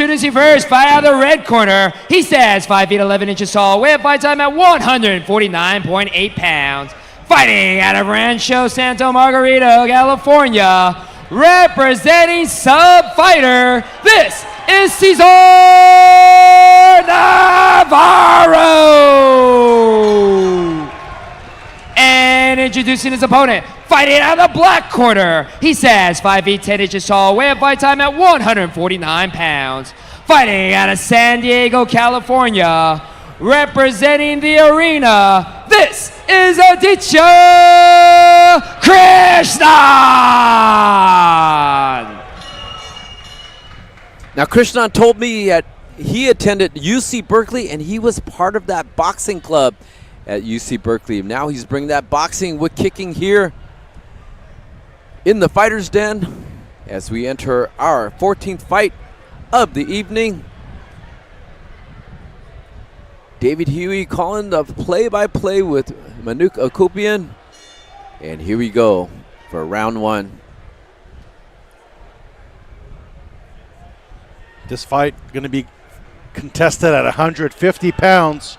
introducing first, fight out of the red corner. He stands 5 feet 11 inches tall, weight fight time at 149.8 pounds. Fighting out of Rancho Santo Margarito, California, representing Sub Fighter, this is Cesar Navarro. And introducing his opponent, fighting out of the black corner. He stands 5 feet 10 inches tall, weight fight time at 149 pounds. Fighting out of San Diego, California, representing the arena, this is Aditya Krishnan. Now, Krishnan told me that he attended UC Berkeley and he was part of that boxing club at UC Berkeley. Now he's bringing that boxing with kicking here in the Fighter's Den as we enter our 14th fight of the evening. David Huey calling the play-by-play with Manuk Akopian. And here we go for round one. This fight going to be contested at 150 pounds.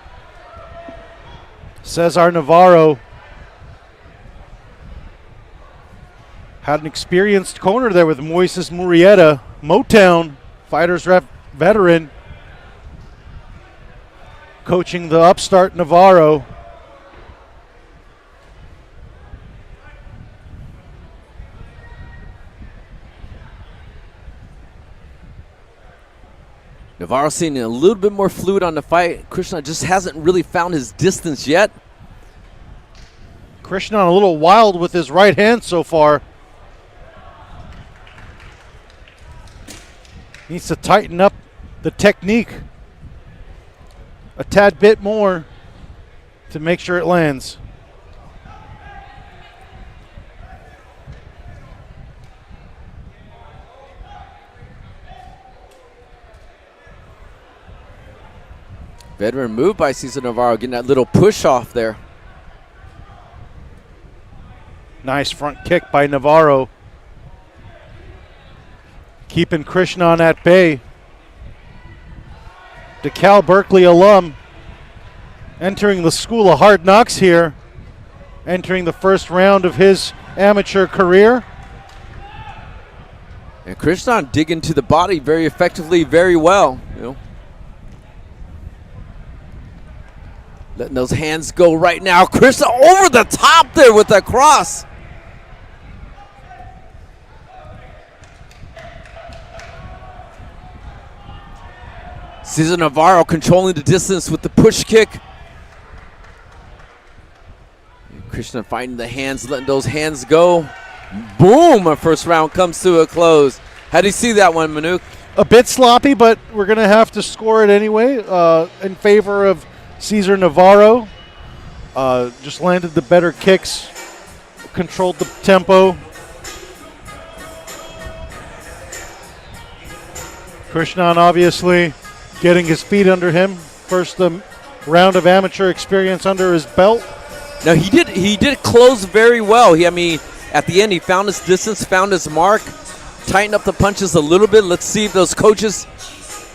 Cesar Navarro had an experienced corner there with Moises Murrieta, Motown, FightersRep veteran, coaching the upstart Navarro. Navarro seeing a little bit more fluid on the fight. Krishnan just hasn't really found his distance yet. Krishnan a little wild with his right hand so far. Needs to tighten up the technique a tad bit more to make sure it lands. Veteran move by Cesar Navarro, getting that little push off there. Nice front kick by Navarro, keeping Krishnan at bay. DeKalb Berkeley alum, entering the School of Hard Knocks here, entering the first round of his amateur career. And Krishnan digging to the body very effectively, very well. You know, letting those hands go right now. Krishnan over the top there with that cross. Cesar Navarro controlling the distance with the push kick. Krishnan finding the hands, letting those hands go. Boom, our first round comes to a close. How do you see that one, Manuk? A bit sloppy, but we're going to have to score it anyway in favor of Cesar Navarro. Just landed the better kicks, controlled the tempo. Krishnan obviously getting his feet under him. First round of amateur experience under his belt. Now he did close very well. I mean, at the end he found his distance, found his mark, tightened up the punches a little bit. Let's see if those coaches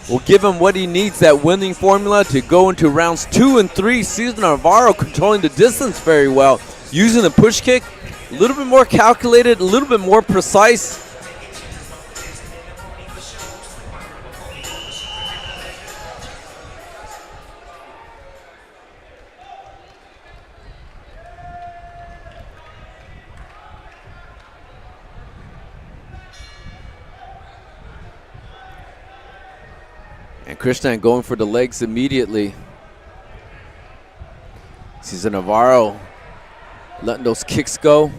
will give him what he needs, that winning formula to go into rounds 2 and 3. Cesar Navarro controlling the distance very well, using the push kick, a little bit more calculated, a little bit more precise. And Krishnan going for the legs immediately. Cesar Navarro letting those kicks go.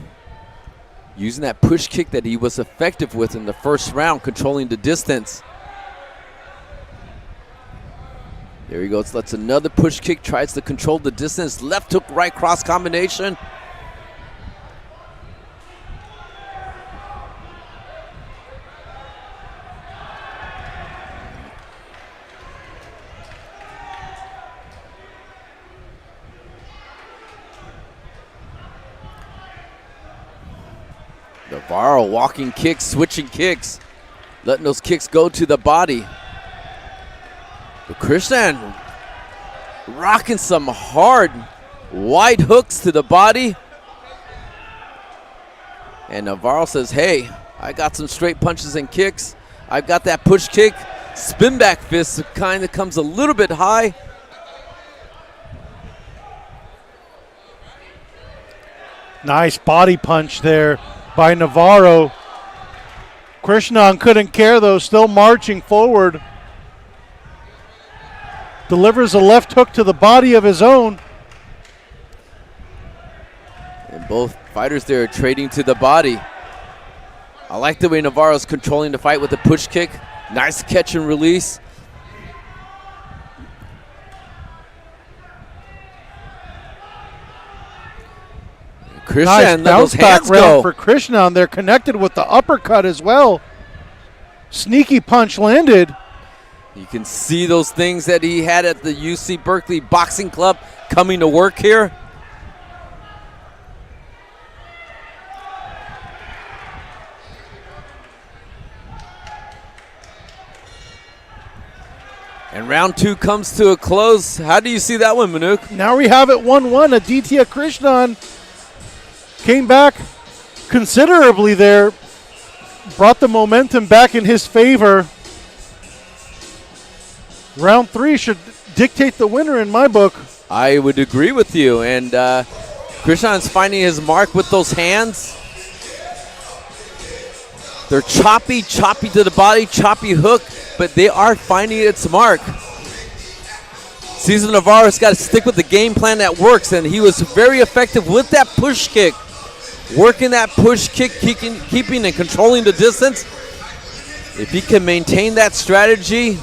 Using that push kick that he was effective with in the first round, controlling the distance. There he goes, lets another push kick, tries to control the distance. Left hook, right cross combination. Navarro walking kicks, switching kicks, letting those kicks go to the body. Krishnan rocking some hard wide hooks to the body. And Navarro says, hey, I got some straight punches and kicks. I've got that push kick. Spin back fist kind of comes a little bit high. Nice body punch there by Navarro. Krishnan couldn't care though, still marching forward. Delivers a left hook to the body of his own. And both fighters there are trading to the body. I like the way Navarro's controlling the fight with the push kick. Nice catch and release. Krishnan, nice let bounce those back hands round go. for Krishnan. They're connected with the uppercut as well. Sneaky punch landed. You can see those things that he had at the UC Berkeley Boxing Club coming to work here. And round 2 comes to a close. How do you see that one, Manuk? Now we have it 1-1. Aditya Krishnan came back considerably there, brought the momentum back in his favor. Round 3 should dictate the winner in my book. I would agree with you. And Krishnan's finding his mark with those hands. They're choppy to the body, choppy hook, but they are finding its mark. Cesar Navarro's got to stick with the game plan that works, and he was very effective with that push kick. Working that push kick, keeping and controlling the distance. If he can maintain that strategy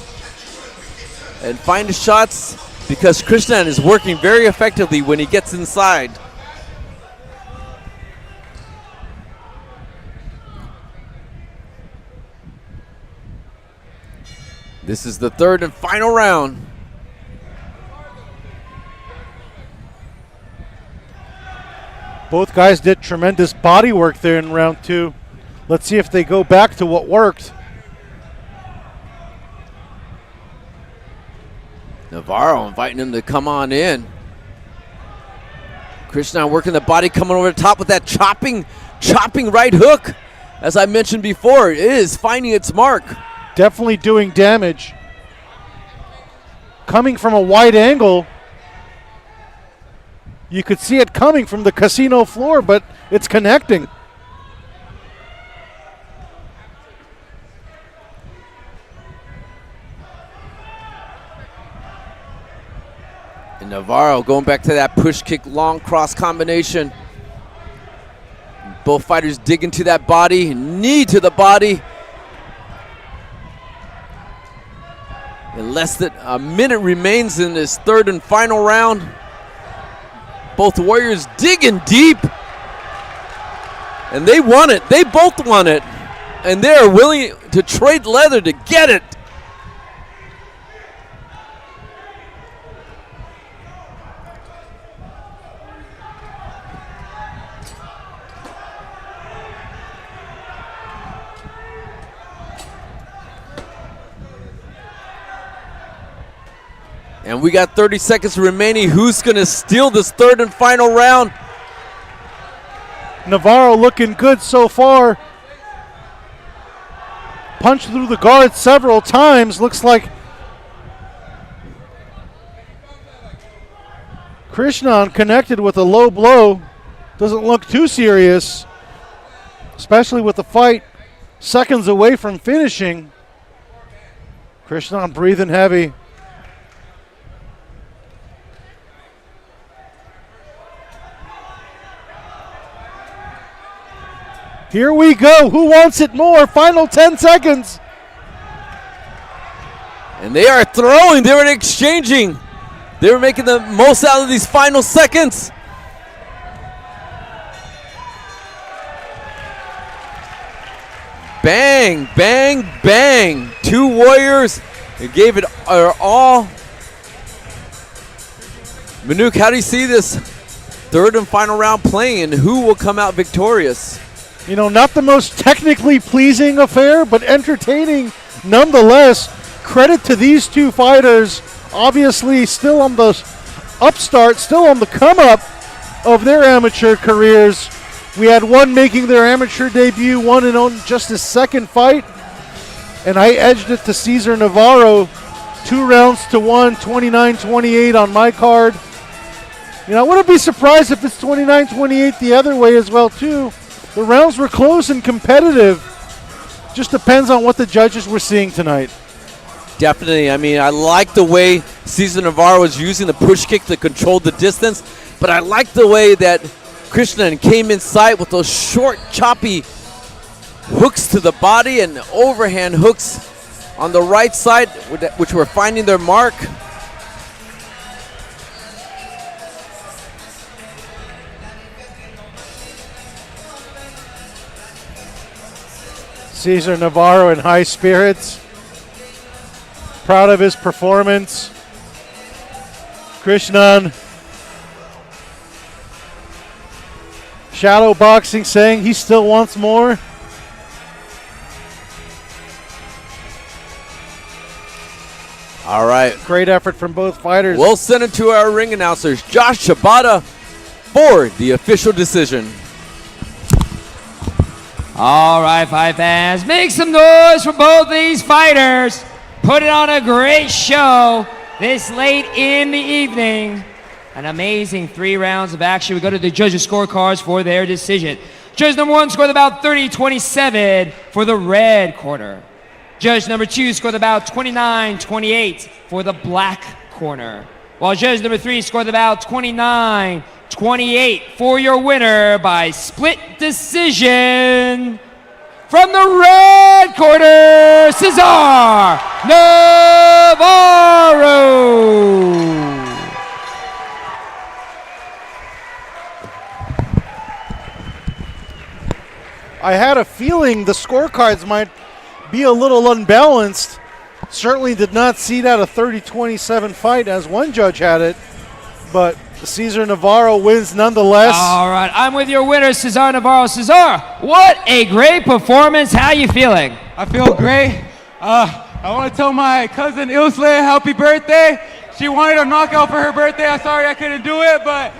and find the shots, because Krishnan is working very effectively when he gets inside. This is the third and final round. Both guys did tremendous body work there in round 2. Let's see if they go back to what worked. Navarro inviting him to come on in. Krishnan working the body, coming over the top with that chopping right hook. As I mentioned before, it is finding its mark. Definitely doing damage. Coming from a wide angle. You could see it coming from the casino floor, but it's connecting. And Navarro going back to that push kick, long cross combination. Both fighters dig into that body, knee to the body. And less than a minute remains in this third and final round. Both warriors digging deep. And they want it. They both want it. And they are willing to trade leather to get it. And we got 30 seconds remaining. Who's going to steal this third and final round? Navarro looking good so far. Punched through the guard several times. Looks like Krishnan connected with a low blow. Doesn't look too serious, especially with the fight seconds away from finishing. Krishnan breathing heavy. Here we go. Who wants it more? Final 10 seconds. And they are throwing. They were exchanging. They were making the most out of these final seconds. Bang, bang, bang. Two warriors. They gave it all. Manuk, how do you see this third and final round playing, and who will come out victorious? You know, not the most technically pleasing affair, but entertaining nonetheless. credit to these two fighters, obviously still on the upstart, still on the come up of their amateur careers. We had one making their amateur debut, one in on just his second fight, and I edged it to Cesar Navarro 2-1, 29-28 on my card. You know, I wouldn't be surprised if it's 29-28 the other way as well too. The rounds were close and competitive. Just depends on what the judges were seeing tonight. Definitely. I mean, I like the way Cesar Navarro was using the push kick to control the distance, but I like the way that Krishnan came inside with those short, choppy hooks to the body and overhand hooks on the right side, which were finding their mark. Cesar Navarro in high spirits. Proud of his performance. Krishnan shadow boxing, saying he still wants more. All right. Great effort from both fighters. We'll send it to our ring announcers, Josh Shibata, for the official decision. All right, fight fans, make some noise for both these fighters. Putting on a great show this late in the evening. An amazing 3 rounds of action. We go to the judges' scorecards for their decision. Judge number 1 scored about 30-27 for the red corner. Judge number 2 scored about 29-28 for the black corner. While judge number 3 scored about 29-28 for your winner by split decision. From the red corner, Cesar Navarro. I had a feeling the scorecards might be a little unbalanced. Certainly did not see that a 30-27 fight as one judge had it, but Cesar Navarro wins nonetheless. All right, I'm with your winner, Cesar Navarro. Cesar, what a great performance. How you feeling? I feel great. I want to tell my cousin Ilse happy birthday. She wanted a knockout for her birthday. I'm sorry I couldn't do it, but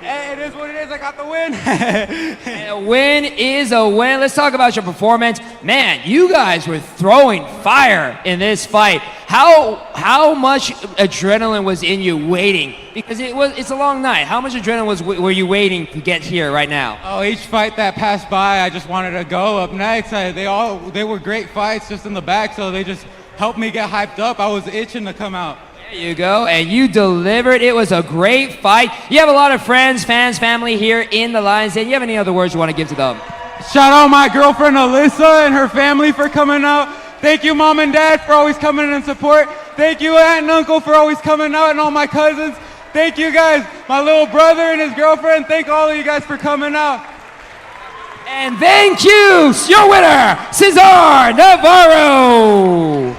hey, it is what it is. I got the win. And a win is a win. Let's talk about your performance. Man, you guys were throwing fire in this fight. How much adrenaline was in you waiting? Because it's a long night. How much adrenaline were you waiting to get here right now? Oh, each fight that passed by, I just wanted to go up next. They were great fights just in the back, so they just helped me get hyped up. I was itching to come out. There you go, and you delivered. It was a great fight. You have a lot of friends, fans, family here in the Lions Den. You have any other words you want to give to them? Shout out my girlfriend Alyssa and her family for coming out. Thank you, Mom and Dad, for always coming in and support. Thank you, Aunt and Uncle, for always coming out, and all my cousins. Thank you guys, my little brother and his girlfriend. Thank all of you guys for coming out. And thank you, your winner, Cesar Navarro.